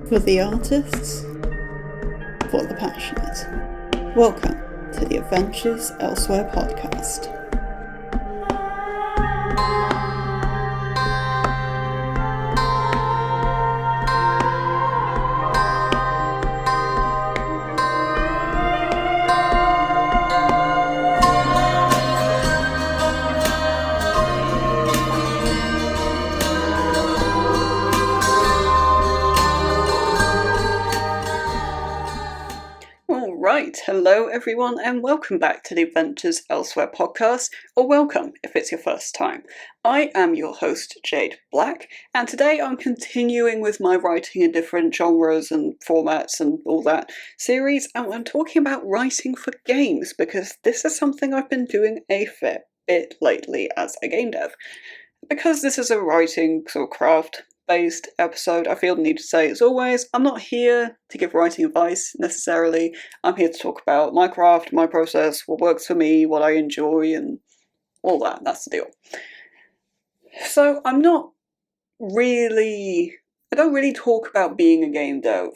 For the artists, for the passionate. Welcome to the Adventures Elsewhere podcast. Right, hello everyone and welcome back to the Adventures Elsewhere podcast, or welcome if it's your first time. I am your host Jade Black, and today I'm continuing with my writing in different genres and formats and all that series, and I'm talking about writing for games because this is something I've been doing a fair bit lately as a game dev. Because this is a writing sort of craft based episode, I feel the need to say, as always, I'm not here to give writing advice necessarily. I'm here to talk about my craft, my process, what works for me, what I enjoy, and all that. That's the deal. So I don't really talk about being a game dev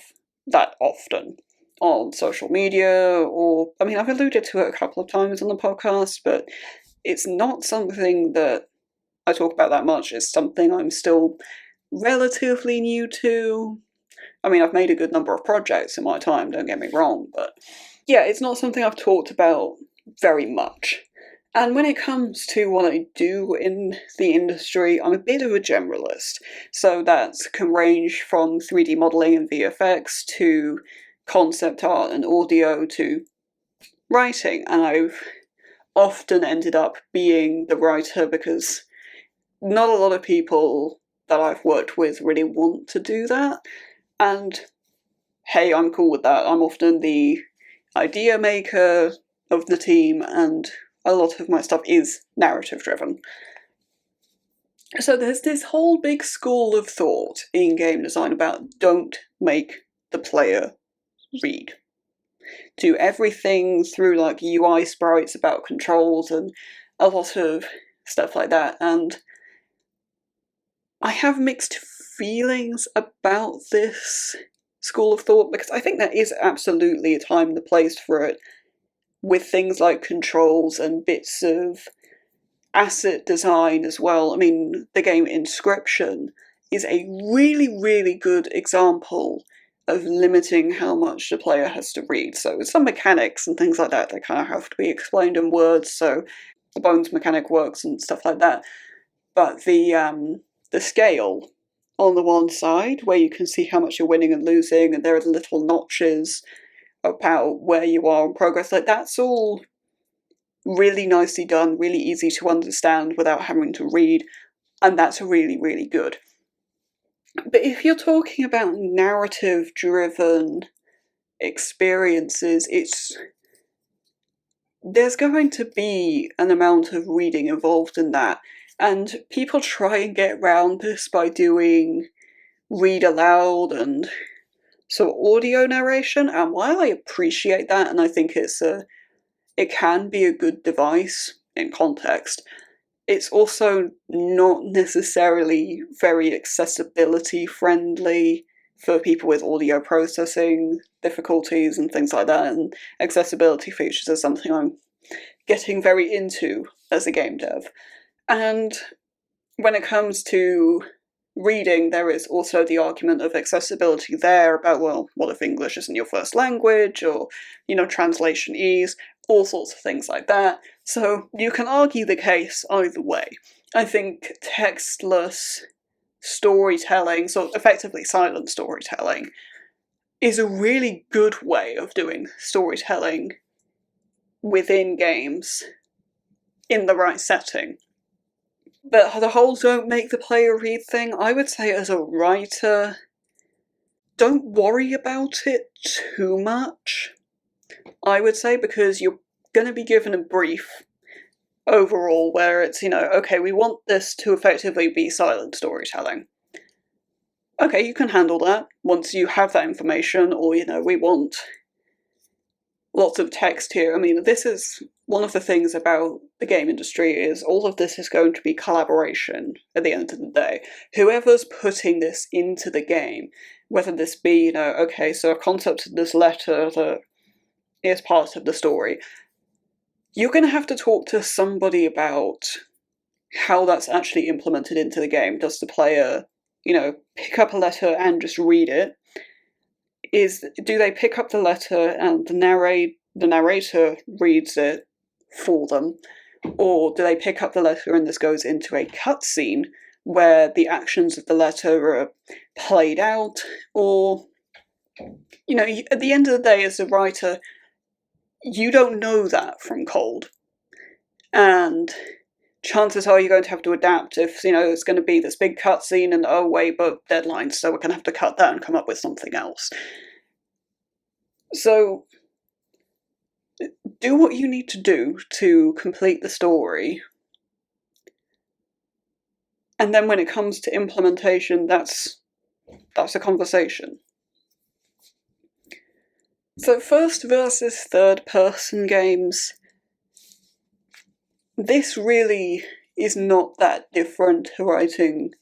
that often on social media, or, I've alluded to it a couple of times on the podcast, but it's not something that I talk about that much. It's something I'm still relatively new to. I've made a good number of projects in my time, don't get me wrong, but yeah, it's not something I've talked about very much. And when it comes to what I do in the industry, I'm a bit of a generalist. So that can range from 3D modelling and VFX to concept art and audio to writing. And I've often ended up being the writer because not a lot of people that I've worked with really want to do that, and hey, I'm cool with that. I'm often the idea maker of the team, and a lot of my stuff is narrative driven. So there's this whole big school of thought in game design about don't make the player read. Do everything through like UI sprites about controls and a lot of stuff like that, and I have mixed feelings about this school of thought because I think there is absolutely a time and a place for it with things like controls and bits of asset design as well. The game Inscription is a really, really good example of limiting how much the player has to read. So some mechanics and things like that kind of have to be explained in words, so the bones mechanic works and stuff like that. But the scale on the one side, where you can see how much you're winning and losing, and there are the little notches about where you are in progress, like that's all really nicely done, really easy to understand without having to read, and that's really, really good. But if you're talking about narrative-driven experiences, there's going to be an amount of reading involved in that. And people try and get around this by doing read aloud and sort of audio narration. And while I appreciate that, and I think it can be a good device in context, it's also not necessarily very accessibility friendly for people with audio processing difficulties and things like that. And accessibility features are something I'm getting very into as a game dev. And when it comes to reading, there is also the argument of accessibility there about, well, what if English isn't your first language, or, translation ease, all sorts of things like that. So you can argue the case either way. I think textless storytelling, so effectively silent storytelling, is a really good way of doing storytelling within games in the right setting. But the whole don't make the player read thing, I would say as a writer, don't worry about it too much, I would say, because you're going to be given a brief overall where it's, okay, we want this to effectively be silent storytelling. Okay, you can handle that once you have that information, or, we want lots of text here. This is one of the things about the game industry is all of this is going to be collaboration at the end of the day. Whoever's putting this into the game, whether this be, okay, so a concept of this letter that is part of the story, you're going to have to talk to somebody about how that's actually implemented into the game. Does the player, pick up a letter and just read it? Do they pick up the letter and the narrator reads it for them? Or do they pick up the letter and this goes into a cutscene where the actions of the letter are played out? Or, at the end of the day, as a writer, you don't know that from cold. And chances are you're going to have to adapt if, it's going to be this big cutscene and, oh wait, but deadlines, so we're going to have to cut that and come up with something else. So, do what you need to do to complete the story. And then when it comes to implementation, that's a conversation. So first versus third person games, this really is not that different to writing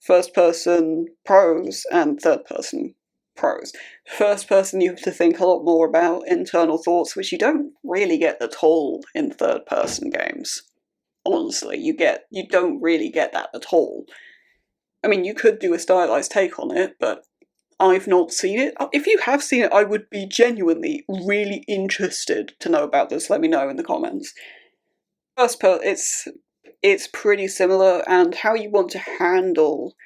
first person prose and third person prose. First person, you have to think a lot more about internal thoughts, which you don't really get at all in third person games. Honestly, you don't really get that at all. I mean, you could do a stylized take on it, but I've not seen it. If you have seen it, I would be genuinely really interested to know about this. Let me know in the comments. First person, it's pretty similar, and how you want to handle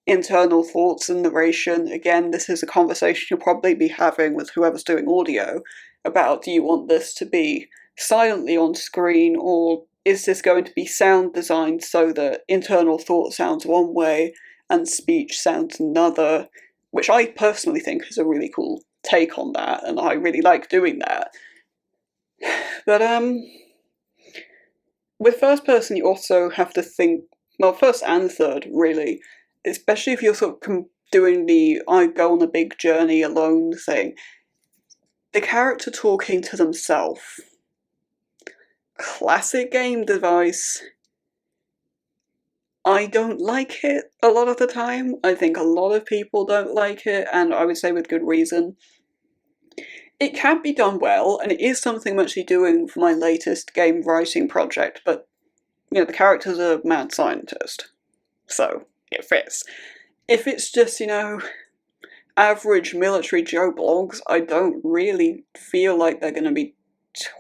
internal thoughts and narration, again, this is a conversation you'll probably be having with whoever's doing audio about, do you want this to be silently on screen, or is this going to be sound designed so that internal thought sounds one way and speech sounds another, which I personally think is a really cool take on that, and I really like doing that. But with first person you also have to think, well, first and third really, especially if you're sort of doing the I go on a big journey alone thing, the character talking to themselves. Classic game device. I don't like it a lot of the time. I think a lot of people don't like it, and I would say with good reason. It can be done well, and it is something I'm actually doing for my latest game writing project, but, the character's a mad scientist. So, it fits. If it's just, average military Joe blogs, I don't really feel like they're going to be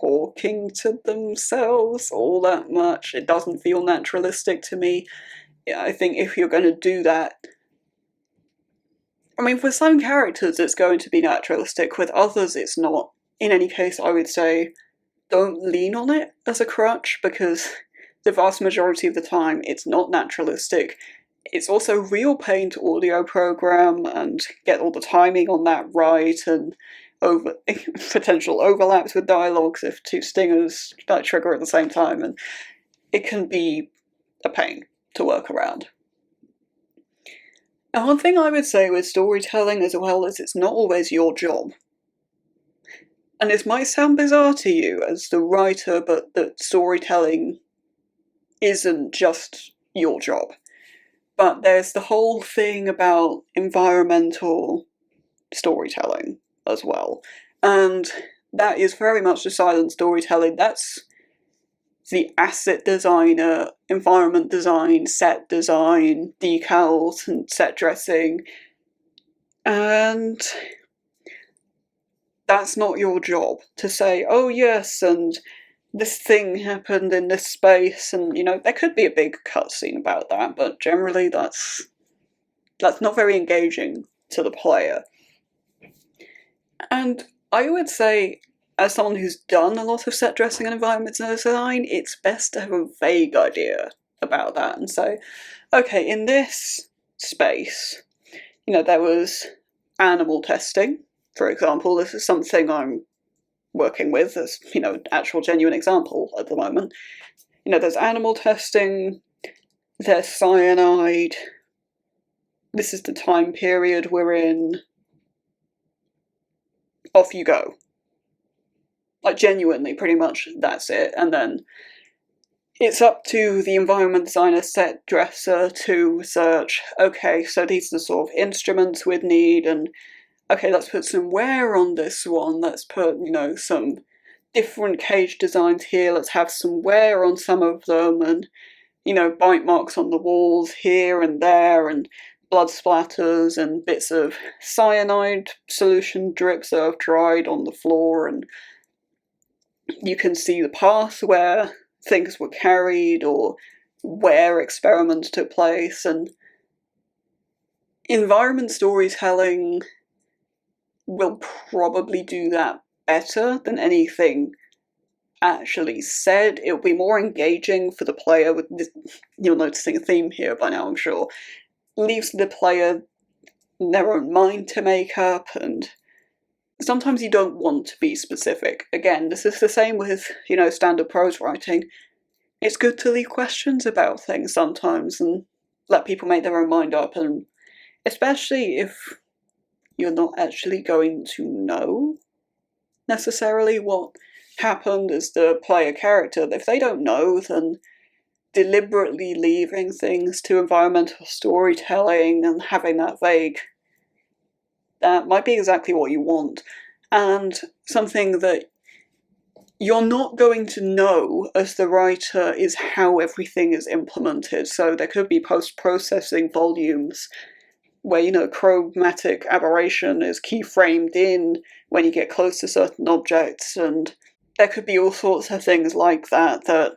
talking to themselves all that much. It doesn't feel naturalistic to me. I think if you're going to do that, I mean, for some characters it's going to be naturalistic, with others it's not. In any case, I would say don't lean on it as a crutch, because the vast majority of the time it's not naturalistic. It's also real pain to audio program and get all the timing on that right, and potential overlaps with dialogues if two stingers trigger at the same time, and it can be a pain to work around. And one thing I would say with storytelling as well is it's not always your job. And this might sound bizarre to you as the writer, but that storytelling isn't just your job. But there's the whole thing about environmental storytelling as well. And that is very much the silent storytelling. That's the asset designer, environment design, set design, decals and set dressing. And that's not your job to say, oh yes, and this thing happened in this space, and there could be a big cutscene about that, but generally that's not very engaging to the player. And I would say, as someone who's done a lot of set dressing and environment design, it's best to have a vague idea about that and say, okay, in this space, there was animal testing, for example. This is something I'm working with as, actual genuine example at the moment. There's animal testing, there's cyanide, this is the time period we're in, off you go. Like, genuinely, pretty much that's it. And then it's up to the environment designer, set dresser to research, okay, so these are the sort of instruments we'd need, and okay, let's put some wear on this one, let's put, you know, some different cage designs here, let's have some wear on some of them, and, you know, bite marks on the walls here and there, and blood splatters, and bits of cyanide solution drips that have dried on the floor, and you can see the path where things were carried or where experiments took place, and environment storytelling will probably do that better than anything actually said. It'll be more engaging for the player. With this, you're noticing a theme here by now, I'm sure. Leaves the player their own mind to make up, and sometimes you don't want to be specific. Again, this is the same with, you know, standard prose writing. It's good to leave questions about things sometimes and let people make their own mind up, and especially if you're not actually going to know necessarily what happened as the player character. If they don't know, then deliberately leaving things to environmental storytelling and having that vague, that might be exactly what you want, and something that you're not going to know as the writer is how everything is implemented. So there could be post-processing volumes where, you know, chromatic aberration is keyframed in when you get close to certain objects, and there could be all sorts of things like that that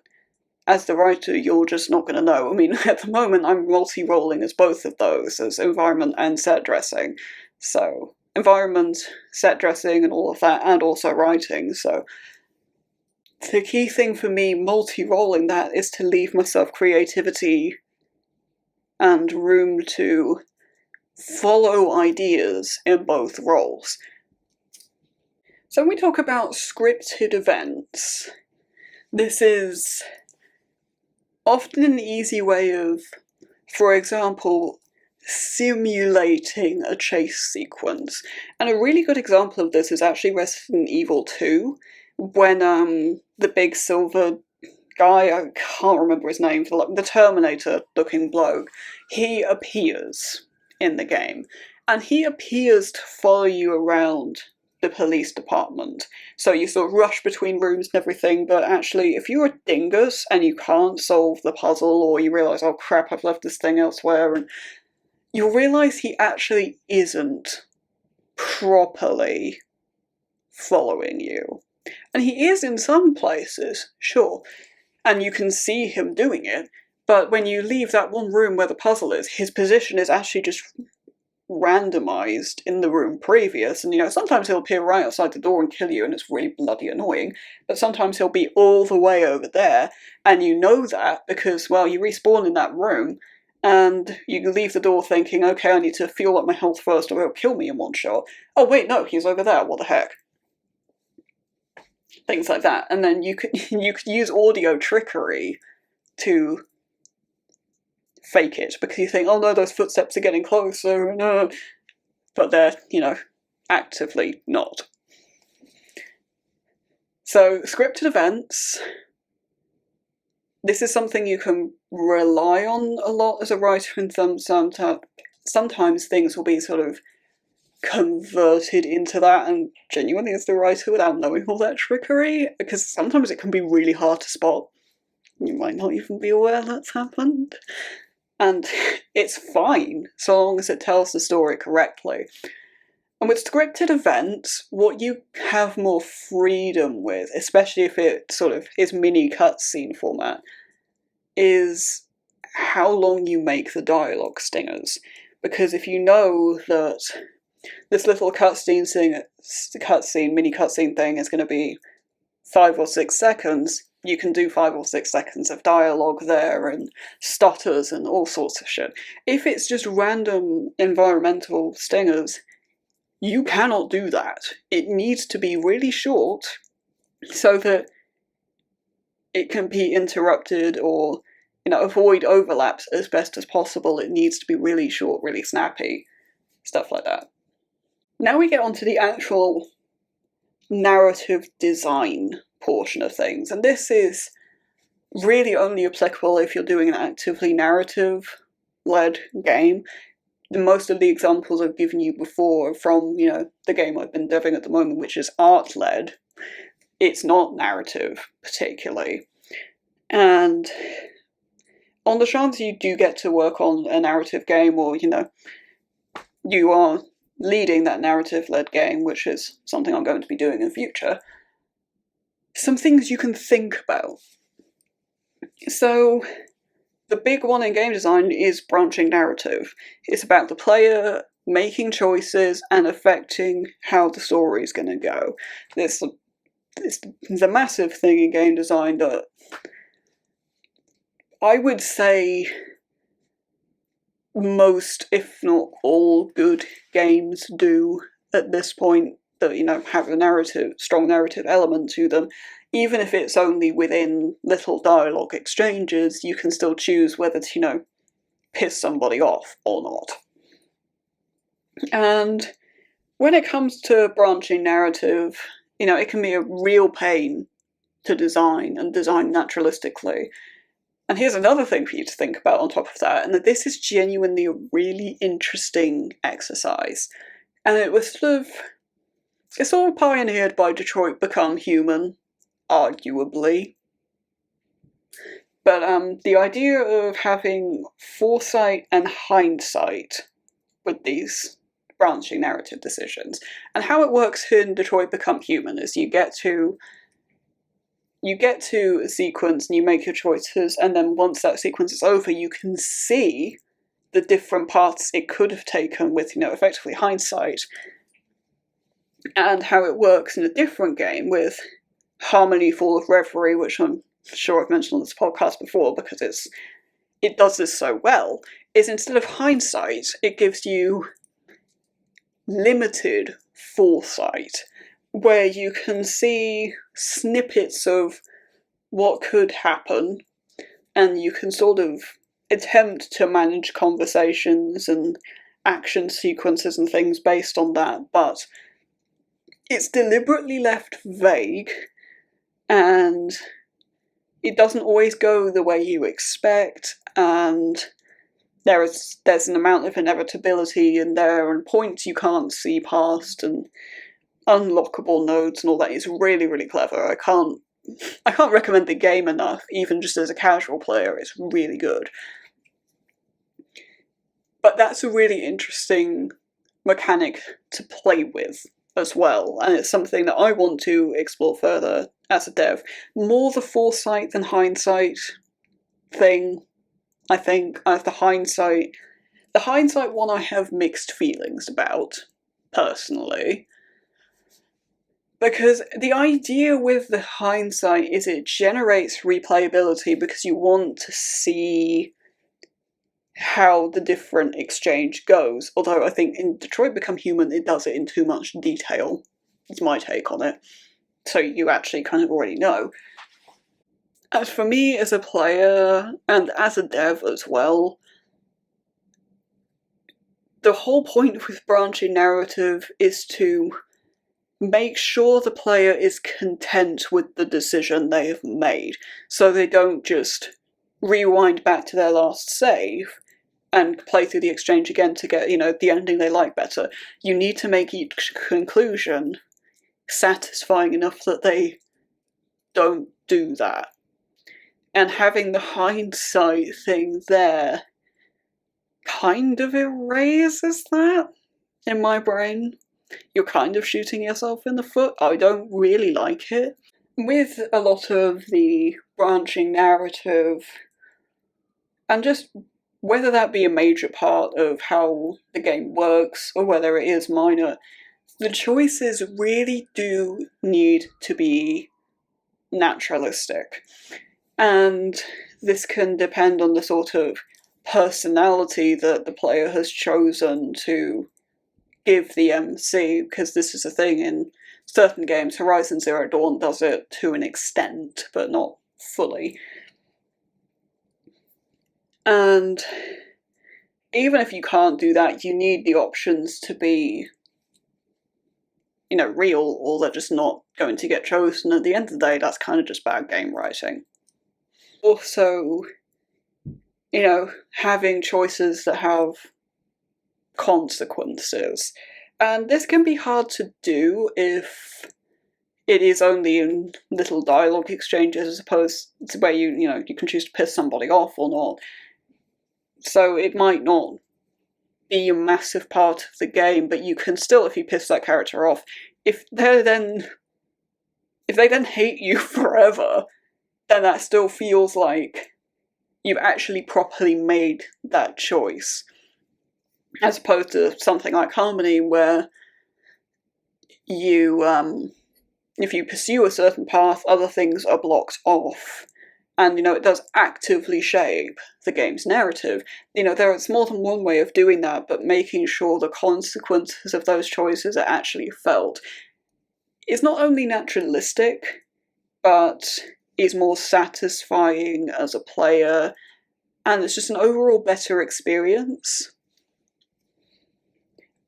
as the writer you're just not going to know. I mean, at the moment I'm multi-rolling as both of those, as environment and set dressing. So environment, set dressing and all of that, and also writing. So the key thing for me multi-rolling that is to leave myself creativity and room to follow ideas in both roles. So when we talk about scripted events, this is often an easy way of, for example, simulating a chase sequence. And a really good example of this is actually Resident Evil 2, when the big silver guy, I can't remember his name, the Terminator-looking bloke, he appears in the game. And he appears to follow you around the police department. So you sort of rush between rooms and everything, but actually if you're a dingus and you can't solve the puzzle, or you realise, oh crap, I've left this thing elsewhere, and you'll realise he actually isn't properly following you. And he is in some places, sure, and you can see him doing it, but when you leave that one room where the puzzle is, his position is actually just randomised in the room previous, and, you know, sometimes he'll appear right outside the door and kill you, and it's really bloody annoying, but sometimes he'll be all the way over there, and you know that because, well, you respawn in that room, and you leave the door thinking, okay, I need to fuel up my health first or he'll kill me in one shot. Oh wait, no, he's over there, what the heck? Things like that. And then you could use audio trickery to fake it, because you think, oh no, those footsteps are getting closer, no. But they're, you know, actively not. So, scripted events, this is something you can rely on a lot as a writer, and sometimes things will be sort of converted into that, and genuinely as the writer without knowing all that trickery, because sometimes it can be really hard to spot. You might not even be aware that's happened. And it's fine, so long as it tells the story correctly. And with scripted events, what you have more freedom with, especially if it sort of is mini cutscene format, is how long you make the dialogue stingers. Because if you know that this little mini cutscene thing is going to be 5 or 6 seconds, you can do 5 or 6 seconds of dialogue there and stutters and all sorts of shit. If it's just random environmental stingers, you cannot do that. It needs to be really short so that it can be interrupted or, you know, avoid overlaps as best as possible. It needs to be really short, really snappy, stuff like that. Now we get on to the actual narrative design portion of things. And this is really only applicable if you're doing an actively narrative-led game. Most of the examples I've given you before are from, the game I've been deving at the moment, which is art-led. It's not narrative, particularly. And on the chance you do get to work on a narrative game, or, you are leading that narrative-led game, which is something I'm going to be doing in future, some things you can think about. So, the big one in game design is branching narrative. It's about the player making choices and affecting how the story is going to go. It's a massive thing in game design that I would say most, if not all, good games do at this point that, have a strong narrative element to them. Even if it's only within little dialogue exchanges, you can still choose whether to, piss somebody off or not. And when it comes to branching narrative, it can be a real pain to design, and design naturalistically. And here's another thing for you to think about on top of that, and that this is genuinely a really interesting exercise. And it's sort of pioneered by Detroit Become Human, arguably. But the idea of having foresight and hindsight with these branching narrative decisions. And how it works in Detroit Become Human is you get to a sequence and you make your choices, and then once that sequence is over, you can see the different paths it could have taken with, effectively hindsight. And how it works in a different game with Harmony Full of Reverie, which I'm sure I've mentioned on this podcast before because it does this so well, is instead of hindsight, it gives you limited foresight, where you can see snippets of what could happen, and you can sort of attempt to manage conversations and action sequences and things based on that, but it's deliberately left vague, and it doesn't always go the way you expect, and there's an amount of inevitability in there, and points you can't see past, and unlockable nodes and all that. Is really, really clever. I can't recommend the game enough, even just as a casual player. It's really good. But that's a really interesting mechanic to play with as well, and it's something that I want to explore further as a dev. More the foresight than hindsight thing, I think. I have the hindsight one I have mixed feelings about, personally. Because the idea with the hindsight is it generates replayability because you want to see how the different exchange goes. Although I think in Detroit Become Human it does it in too much detail. It's my take on it. So you actually kind of already know. As for me as a player, and as a dev as well, the whole point with branching narrative is to make sure the player is content with the decision they have made, so they don't just rewind back to their last save and play through the exchange again to get, the ending they like better. You need to make each conclusion satisfying enough that they don't do that. And having the hindsight thing there kind of erases that in my brain. You're kind of shooting yourself in the foot. I don't really like it. With a lot of the branching narrative, and just whether that be a major part of how the game works or whether it is minor, the choices really do need to be naturalistic. And this can depend on the sort of personality that the player has chosen to give the MC, because this is a thing in certain games. Horizon Zero Dawn does it to an extent, but not fully. And even if you can't do that, you need the options to be real, or they're just not going to get chosen. At the end of the day, that's kind of just bad game writing. Also, having choices that have consequences. And this can be hard to do if it is only in little dialogue exchanges as opposed to where you can choose to piss somebody off or not. So it might not be a massive part of the game, but you can still, if you piss that character off, if they then hate you forever, then that still feels like you've actually properly made that choice. As opposed to something like Harmony, where you, if you pursue a certain path, other things are blocked off. And, it does actively shape the game's narrative. There is more than one way of doing that, but making sure the consequences of those choices are actually felt is not only naturalistic, but is more satisfying as a player, and it's just an overall better experience.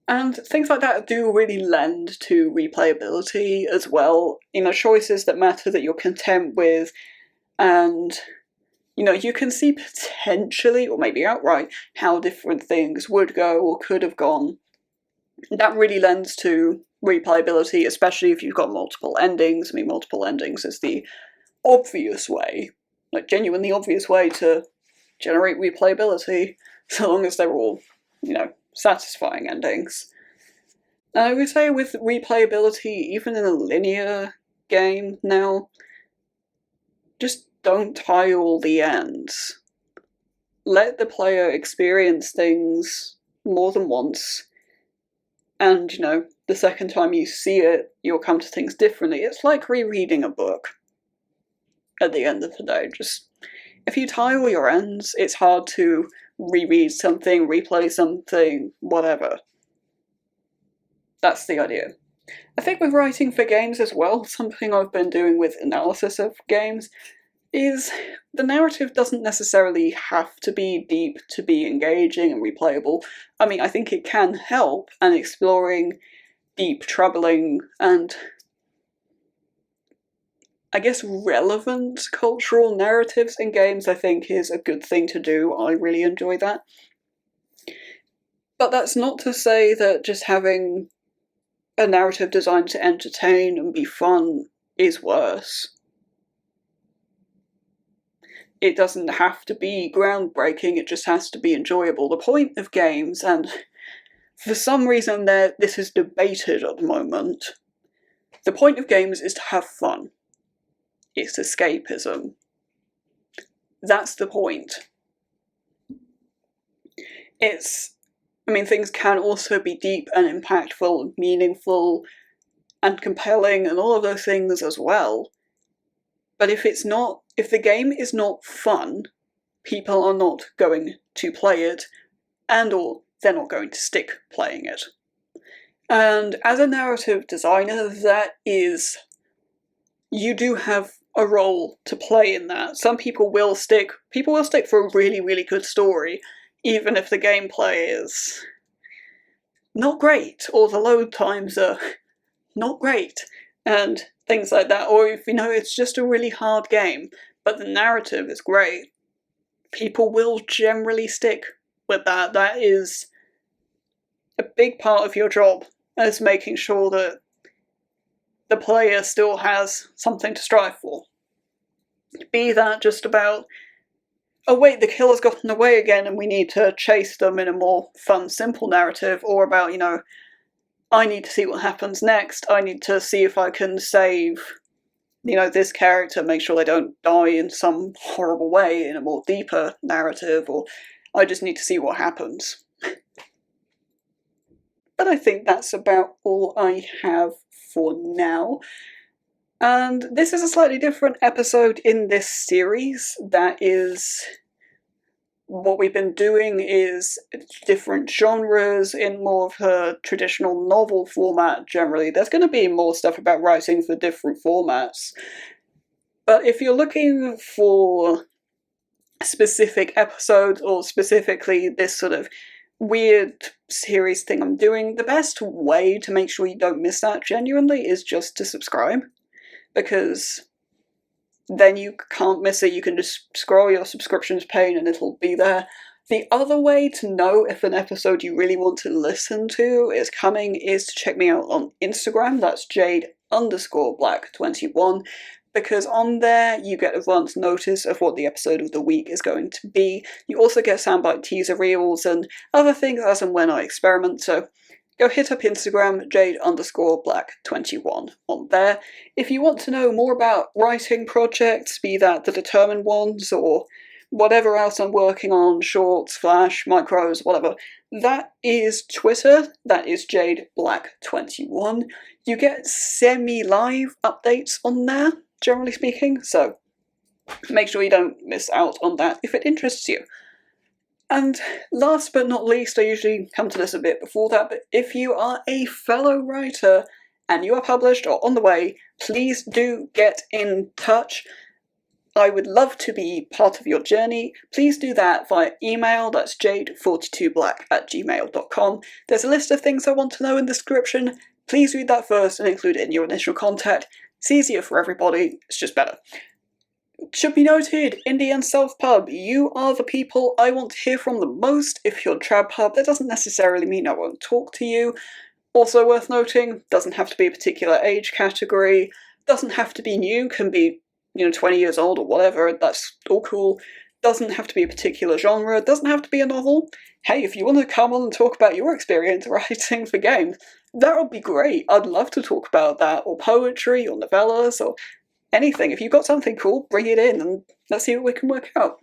And things like that do really lend to replayability as well. Choices that matter, that you're content with, and you can see potentially, or maybe outright, how different things would go or could have gone. That really lends to replayability, especially if you've got multiple endings. Multiple endings is the obvious way, genuinely obvious way to generate replayability, so long as they're all, satisfying endings. And I would say with replayability, even in a linear game now, just don't tie all the ends. Let the player experience things more than once, and, the second time you see it, you'll come to things differently. It's like rereading a book at the end of the day. Just, if you tie all your ends, it's hard to reread something, replay something, whatever. That's the idea. I think with writing for games as well, something I've been doing with analysis of games is the narrative doesn't necessarily have to be deep to be engaging and replayable. I think it can help, and exploring deep, troubling, and I guess relevant cultural narratives in games, I think, is a good thing to do. I really enjoy that. But that's not to say that just having a narrative designed to entertain and be fun is worse. It doesn't have to be groundbreaking, it just has to be enjoyable. The point of games, and for some reason this is debated at the moment, the point of games is to have fun. It's escapism. That's the point. Things can also be deep and impactful and meaningful and compelling and all of those things as well. But if the game is not fun, people are not going to play it, and/or they're not going to stick playing it. And as a narrative designer, you do have a role to play in that. Some people will stick for a really, really good story, even if the gameplay is not great, or the load times are not great, and things like that. Or if, it's just a really hard game, but the narrative is great, people will generally stick with that. That is a big part of your job, is making sure that the player still has something to strive for. Be that just about, oh wait, the killer's gotten away again and we need to chase them in a more fun, simple narrative, or about, I need to see what happens next, I need to see if I can save, this character, make sure they don't die in some horrible way in a more deeper narrative, or I just need to see what happens. But I think that's about all I have for now. And this is a slightly different episode in this series. That is, what we've been doing is different genres in more of a traditional novel format generally. There's going to be more stuff about writing for different formats. But if you're looking for specific episodes, or specifically this sort of weird series thing I'm doing, the best way to make sure you don't miss that genuinely is just to subscribe, because then you can't miss it. You can just scroll your subscriptions pane and it'll be there. The other way to know if an episode you really want to listen to is coming is to check me out on Instagram. That's Jade_Black21, because on there you get advance notice of what the episode of the week is going to be. You also get soundbite teaser reels and other things as and when I experiment, so go hit up Instagram, Jade_Black21 on there. If you want to know more about writing projects, be that the determined ones or whatever else I'm working on, shorts, flash, micros, whatever, that is Twitter, that is JadeBlack21. You get semi-live updates on there, generally speaking, so make sure you don't miss out on that if it interests you. And last but not least, I usually come to this a bit before that, but if you are a fellow writer and you are published or on the way, please do get in touch. I would love to be part of your journey. Please do that via email, that's jade42black@gmail.com. There's a list of things I want to know in the description. Please read that first and include it in your initial contact. It's easier for everybody, it's just better. Should be noted, indie and self-pub, you are the people I want to hear from the most. If you're trad pub, that doesn't necessarily mean I won't talk to you. Also worth noting, doesn't have to be a particular age category, doesn't have to be new, can be 20 years old or whatever, that's all cool. Doesn't have to be a particular genre, doesn't have to be a novel. Hey, if you want to come on and talk about your experience writing for games, that would be great. I'd love to talk about that, or poetry, or novellas, or anything. If you've got something cool, bring it in and let's see what we can work out.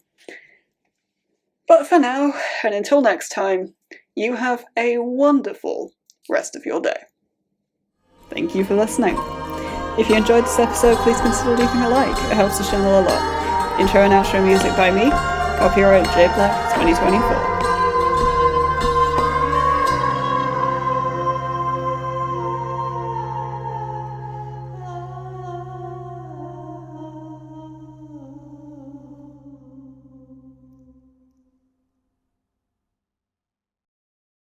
But for now, and until next time, you have a wonderful rest of your day. Thank you for listening. If you enjoyed this episode, please consider leaving a like. It helps the channel a lot. Intro and outro music by me. Copyright JBlack 2024.